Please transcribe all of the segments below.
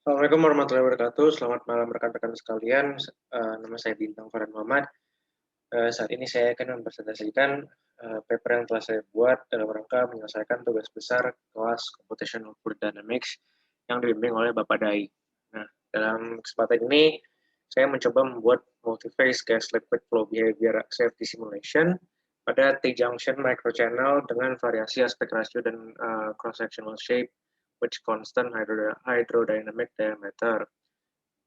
Assalamualaikum warahmatullahi wabarakatuh. Selamat malam rekan-rekan sekalian. Nama saya Bintang Farhan Muhammad. Saat ini saya akan mempresentasikan paper yang telah saya buat dalam rangka menyelesaikan tugas besar kelas Computational Fluid Dynamics yang dibimbing oleh Bapak Dai. Nah, dalam kesempatan ini saya mencoba membuat multi-phase gas liquid flow behavior safety simulation pada T-junction microchannel dengan variasi aspek rasio dan cross-sectional shape which constant hydrodynamic diameter.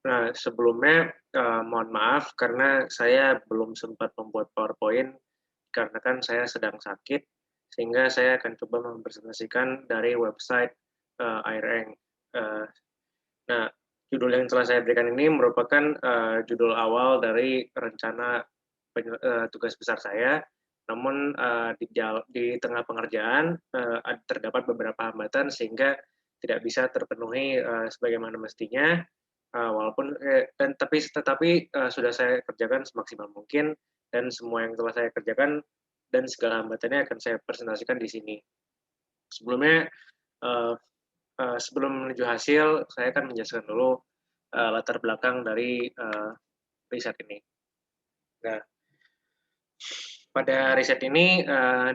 Nah, sebelumnya mohon maaf karena saya belum sempat membuat PowerPoint karena kan saya sedang sakit, sehingga saya akan coba mempresentasikan dari website AIRENG. Nah, judul yang telah saya berikan ini merupakan judul awal dari rencana tugas besar saya. Namun di tengah pengerjaan terdapat beberapa hambatan sehingga tidak bisa terpenuhi sebagaimana mestinya. Walaupun tetapi sudah saya kerjakan semaksimal mungkin dan semua yang telah saya kerjakan dan segala hambatannya akan saya presentasikan di sini. Sebelumnya sebelum menuju hasil, saya akan menjelaskan dulu latar belakang dari riset ini. Nah, pada riset ini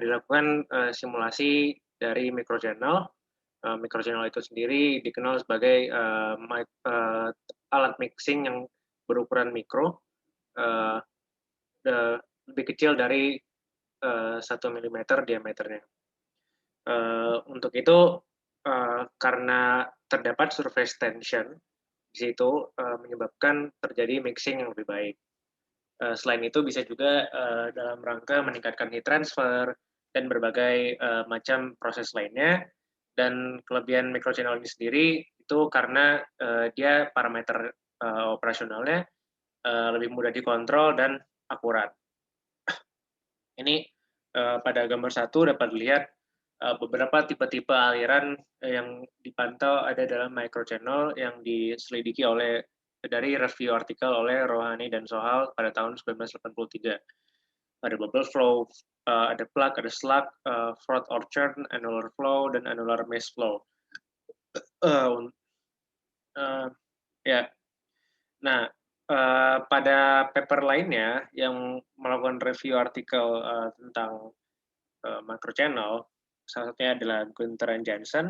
dilakukan simulasi dari microchannel. Microchannel itu sendiri dikenal sebagai alat mixing yang berukuran mikro, lebih kecil dari 1 mm diameternya. Untuk itu, karena terdapat surface tension di situ menyebabkan terjadi mixing yang lebih baik. Selain itu bisa juga dalam rangka meningkatkan heat transfer dan berbagai macam proses lainnya. Dan kelebihan microchannel ini sendiri itu karena dia parameter operasionalnya lebih mudah dikontrol dan akurat. Ini pada gambar 1 dapat dilihat beberapa tipe-tipe aliran yang dipantau ada dalam microchannel yang diselidiki dari review artikel oleh Rohani dan Sohal pada tahun 1983. Ada bubble flow, ada plug, ada slug, froth or churn, annular flow, dan annular maze flow. Ya, nah pada paper lainnya yang melakukan review artikel tentang microchannel, salah satunya adalah Gunther and Jensen,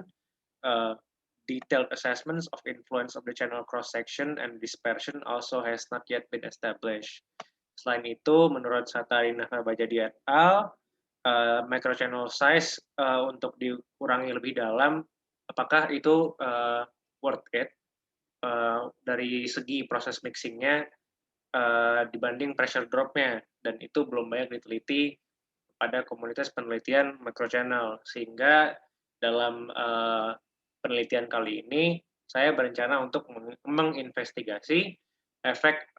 detailed assessments of influence of the channel cross-section and dispersion also has not yet been established. Selain itu, menurut Satari Nahbajadi et al., microchannel size untuk dikurangi lebih dalam, apakah itu worth it dari segi proses mixingnya dibanding pressure drop-nya, dan itu belum banyak diteliti pada komunitas penelitian microchannel, sehingga dalam penelitian kali ini saya berencana untuk menginvestigasi efek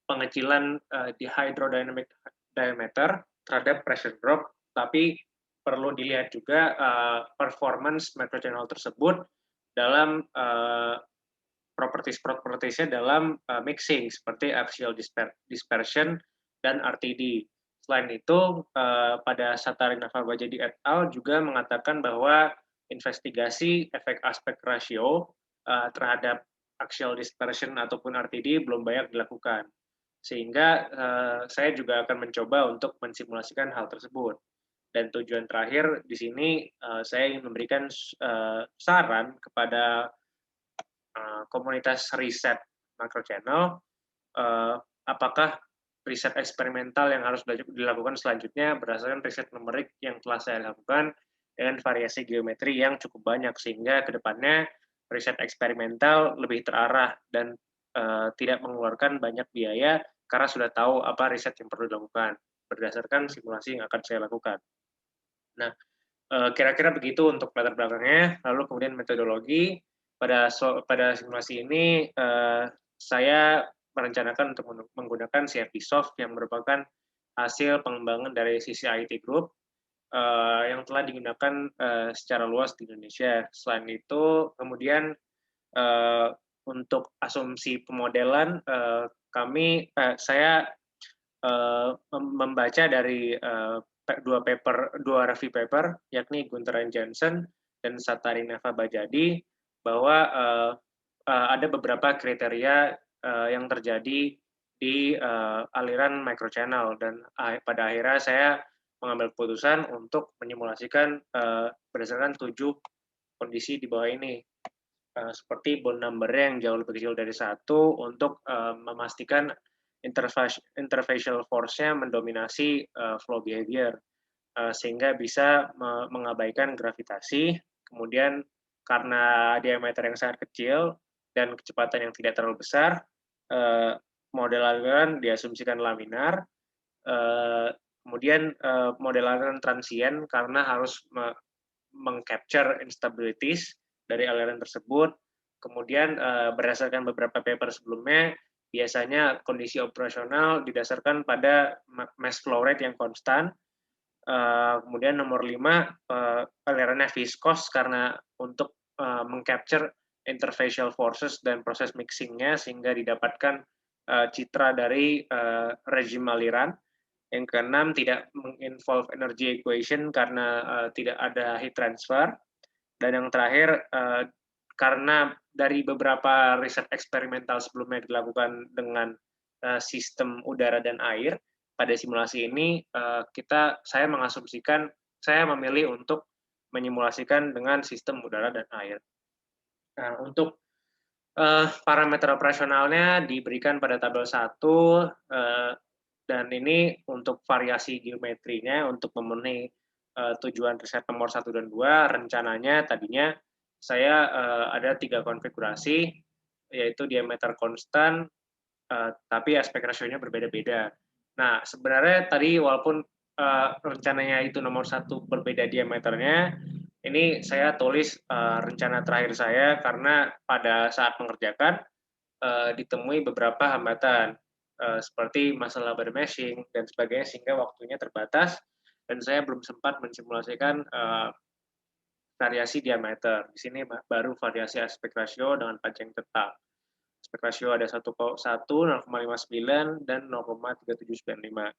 pengecilan di hydrodynamic diameter terhadap pressure drop, tapi perlu dilihat juga performance microchannel tersebut dalam properties-nya dalam mixing seperti axial dispersion dan RTD. Selain itu, pada Satari Nahbajadi et al. Juga mengatakan bahwa investigasi efek aspek rasio terhadap axial dispersion ataupun RTD belum banyak dilakukan. Sehingga saya juga akan mencoba untuk mensimulasikan hal tersebut. Dan tujuan terakhir di sini saya ingin memberikan saran kepada komunitas riset microchannel, apakah riset eksperimental yang harus dilakukan selanjutnya berdasarkan riset numerik yang telah saya lakukan dengan variasi geometri yang cukup banyak, sehingga ke depannya riset eksperimental lebih terarah dan tidak mengeluarkan banyak biaya karena sudah tahu apa riset yang perlu dilakukan berdasarkan simulasi yang akan saya lakukan. Nah, kira-kira begitu untuk latar belakangnya. Lalu kemudian metodologi. Pada simulasi ini, saya merencanakan untuk menggunakan CFD-Soft yang merupakan hasil pengembangan dari CCIT Group yang telah digunakan secara luas di Indonesia. Selain itu, kemudian untuk asumsi pemodelan, saya membaca dari dua review paper, yakni Gunther and Jensen dan Satari Nahbajadi, bahwa ada beberapa kriteria yang terjadi di aliran microchannel, dan pada akhirnya saya mengambil keputusan untuk menyimulasikan berdasarkan 7 kondisi di bawah ini. Seperti bond number yang jauh lebih kecil dari 1 untuk memastikan interfacial force-nya mendominasi flow behavior, sehingga bisa mengabaikan gravitasi. Kemudian karena diameter yang sangat kecil dan kecepatan yang tidak terlalu besar, model aliran diasumsikan laminar. Kemudian model aliran transient karena harus mengcapture instabilities dari aliran tersebut. Kemudian berdasarkan beberapa paper sebelumnya, biasanya kondisi operasional didasarkan pada mass flow rate yang konstan. Kemudian nomor 5, alirannya viscous karena untuk mengcapture interfacial forces dan proses mixingnya sehingga didapatkan citra dari regime aliran. Yang keenam, tidak menginvolve energy equation karena tidak ada heat transfer. Dan yang terakhir, karena dari beberapa riset eksperimental sebelumnya dilakukan dengan sistem udara dan air, pada simulasi ini saya mengasumsikan, saya memilih untuk menyimulasikan dengan sistem udara dan air. Nah, untuk parameter operasionalnya diberikan pada tabel 1, dan ini untuk variasi geometrinya untuk memenuhi tujuan riset nomor 1 dan 2, rencananya tadinya saya ada 3 konfigurasi, yaitu diameter konstan, tapi aspek rasionya berbeda-beda. Nah, sebenarnya tadi walaupun rencananya itu nomor 1 berbeda diameternya, ini saya tulis rencana terakhir saya karena pada saat mengerjakan ditemui beberapa hambatan seperti masalah body meshing dan sebagainya, sehingga waktunya terbatas dan saya belum sempat mensimulasikan variasi diameter. Di sini baru variasi aspek rasio dengan panjang tetap. Aspek rasio ada 1, 0,59, dan 0,3795.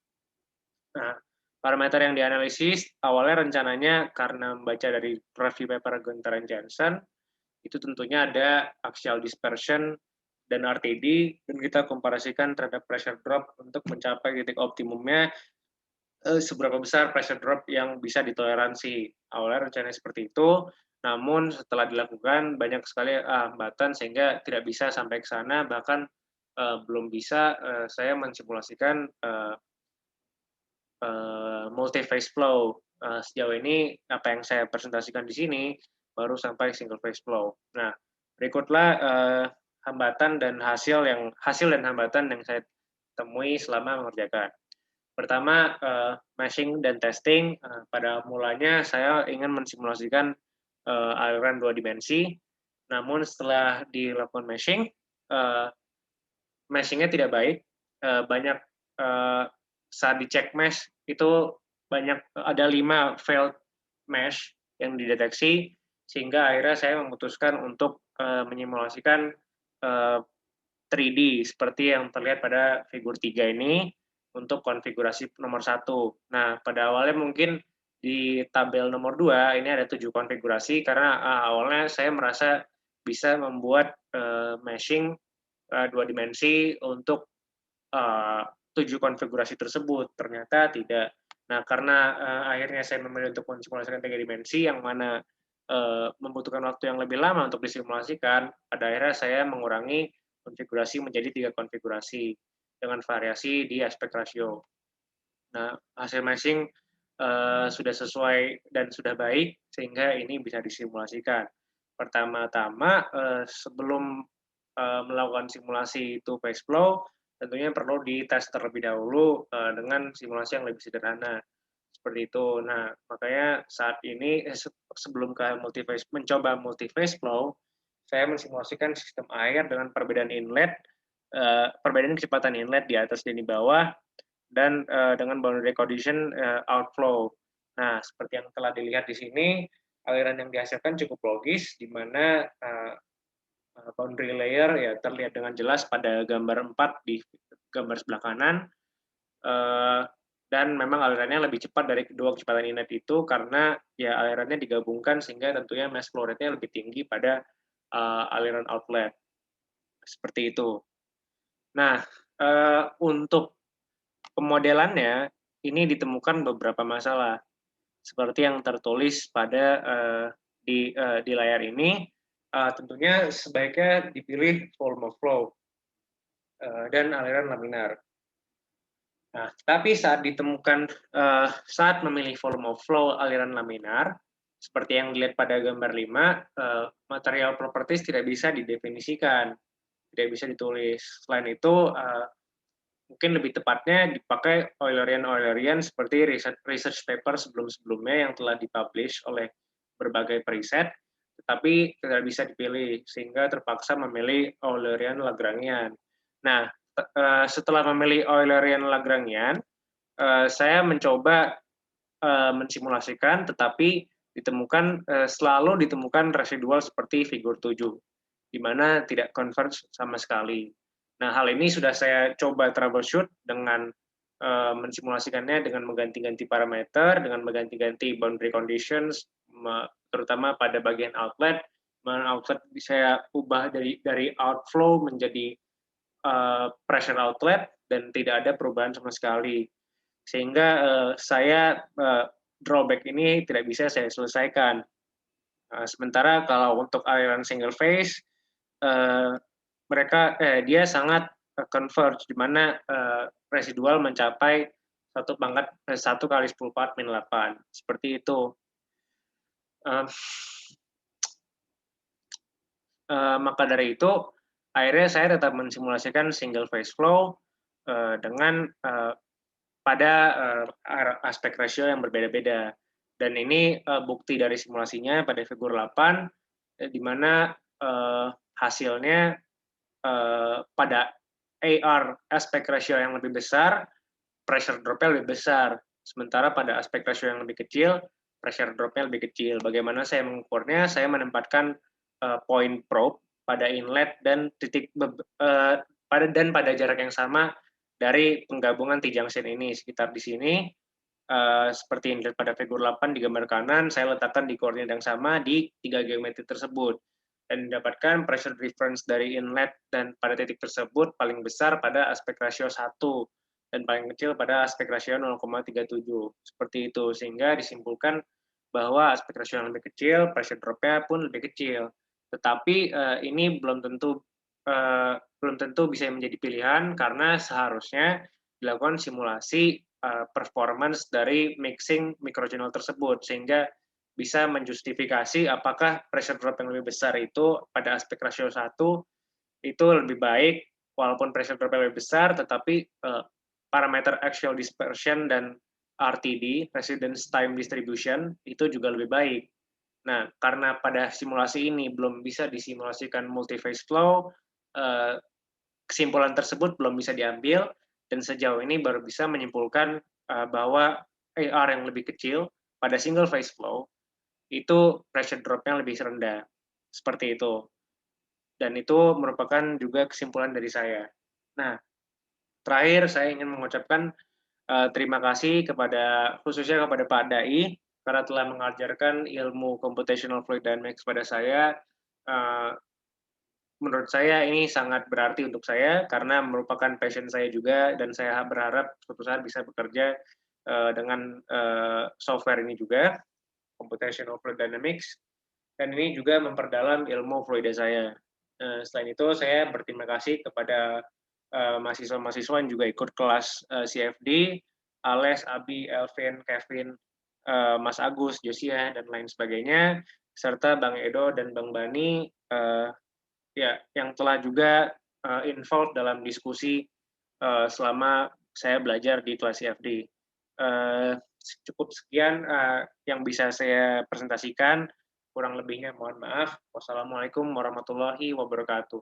Nah, parameter yang dianalisis awalnya rencananya karena membaca dari review paper Gunther and Jansen, itu tentunya ada axial dispersion dan RTD, dan kita komparasikan terhadap pressure drop untuk mencapai titik optimumnya, seberapa besar pressure drop yang bisa ditoleransi. Awalnya rencananya seperti itu, namun setelah dilakukan banyak sekali hambatan sehingga tidak bisa sampai ke sana, bahkan belum bisa saya mensimulasikan multi-phase flow. Sejauh ini apa yang saya presentasikan di sini baru sampai single phase flow. Nah, berikutlah hambatan dan hasil dan hambatan yang saya temui selama mengerjakan. Pertama, meshing dan testing. Pada mulanya saya ingin mensimulasikan aliran 2 dimensi, namun setelah dilakukan meshing, meshingnya tidak baik. Banyak saat dicek mesh itu ada 5 failed mesh yang dideteksi, sehingga akhirnya saya memutuskan untuk menyimulasikan 3D seperti yang terlihat pada figur 3 ini untuk konfigurasi nomor 1. Nah, pada awalnya mungkin di tabel nomor 2 ini ada 7 konfigurasi karena awalnya saya merasa bisa membuat meshing 2 dimensi untuk 7 konfigurasi tersebut. Ternyata tidak. Nah, karena akhirnya saya memilih untuk mensimulasikan 3 dimensi yang mana membutuhkan waktu yang lebih lama untuk disimulasikan, pada akhirnya saya mengurangi konfigurasi menjadi 3 konfigurasi dengan variasi di aspek rasio. Nah, hasil meshing sudah sesuai dan sudah baik sehingga ini bisa disimulasikan. Pertama-tama sebelum melakukan simulasi two phase flow, tentunya perlu dites terlebih dahulu dengan simulasi yang lebih sederhana seperti itu. Nah, makanya saat ini sebelum ke mencoba multi-phase flow, saya mensimulasikan sistem air dengan perbedaan inlet, perbedaan kecepatan inlet di atas dan di bawah, dan dengan boundary condition outflow. Nah, seperti yang telah dilihat di sini, aliran yang dihasilkan cukup logis, di mana boundary layer ya terlihat dengan jelas pada gambar 4 di gambar sebelah kanan, dan memang alirannya lebih cepat dari kedua kecepatan inlet itu karena ya alirannya digabungkan sehingga tentunya mass flow rate-nya lebih tinggi pada aliran outlet. seperti itu. Nah, untuk pemodelannya ini ditemukan beberapa masalah seperti yang tertulis pada di layar ini. Tentunya sebaiknya dipilih volume flow dan aliran laminar. Nah, tapi saat memilih volume flow aliran laminar, seperti yang dilihat pada gambar 5, material properties tidak bisa didefinisikan, tidak bisa ditulis. Selain itu, mungkin lebih tepatnya dipakai Eulerian seperti research paper sebelum-sebelumnya yang telah dipublish oleh berbagai periset, tetapi tidak bisa dipilih, sehingga terpaksa memilih Eulerian Lagrangian. Nah, setelah memilih Eulerian Lagrangian, saya mencoba mensimulasikan, tetapi selalu ditemukan residual seperti figur 7, di mana tidak converge sama sekali. Nah, hal ini sudah saya coba troubleshoot dengan mensimulasikannya dengan mengganti-ganti parameter, dengan mengganti-ganti boundary conditions, terutama pada bagian outlet. Outlet saya ubah dari outflow menjadi pressure outlet dan tidak ada perubahan sama sekali. Sehingga drawback ini tidak bisa saya selesaikan. Sementara kalau untuk aliran single phase, dia sangat converge, di mana residual mencapai 1 kali 10 part min 8. Seperti itu. Maka dari itu, akhirnya saya tetap mensimulasikan single phase flow dengan pada aspek rasio yang berbeda-beda. Dan ini bukti dari simulasinya pada figur 8, di mana hasilnya pada AR aspek rasio yang lebih besar, pressure drop-nya lebih besar. Sementara pada aspek rasio yang lebih kecil, pressure drop-nya lebih kecil. Bagaimana saya mengukurnya? Saya menempatkan point probe pada inlet dan pada jarak yang sama dari penggabungan T-junction ini, sekitar di sini. Seperti yang dilihat pada figur 8 di gambar kanan, saya letakkan di koordinat yang sama di 3 geometri tersebut. Dan mendapatkan pressure difference dari inlet dan pada titik tersebut paling besar pada aspek rasio 1 dan paling kecil pada aspek rasio 0,37. Seperti itu, sehingga disimpulkan bahwa aspek rasio yang lebih kecil, pressure drop-nya pun lebih kecil. Tetapi ini belum tentu bisa menjadi pilihan, karena seharusnya dilakukan simulasi performance dari mixing microchannel tersebut, sehingga bisa menjustifikasi apakah pressure drop yang lebih besar itu pada aspek rasio 1 itu lebih baik, walaupun pressure drop yang lebih besar, tetapi parameter axial dispersion dan RTD, residence time distribution, itu juga lebih baik. Nah, karena pada simulasi ini belum bisa disimulasikan multi-phase flow, kesimpulan tersebut belum bisa diambil, dan sejauh ini baru bisa menyimpulkan bahwa AR yang lebih kecil pada single phase flow itu pressure drop-nya lebih rendah. Seperti itu. Dan itu merupakan juga kesimpulan dari saya. Nah, terakhir saya ingin mengucapkan terima kasih khususnya kepada Pak Dai, karena telah mengajarkan ilmu computational fluid dynamics pada saya. Menurut saya ini sangat berarti untuk saya karena merupakan passion saya juga, dan saya berharap suatu saat bisa bekerja dengan software ini juga, computational fluid dynamics, dan ini juga memperdalam ilmu fluida saya. Selain itu, saya berterima kasih kepada mahasiswa-mahasiswa yang juga ikut kelas CFD, Ales, Abi, Elvin, Kevin, Mas Agus, Josia, dan lain sebagainya, serta Bang Edo dan Bang Bani, yang telah juga involved dalam diskusi selama saya belajar di kelas CFD. Cukup sekian yang bisa saya presentasikan. Kurang lebihnya mohon maaf. Wassalamualaikum warahmatullahi wabarakatuh.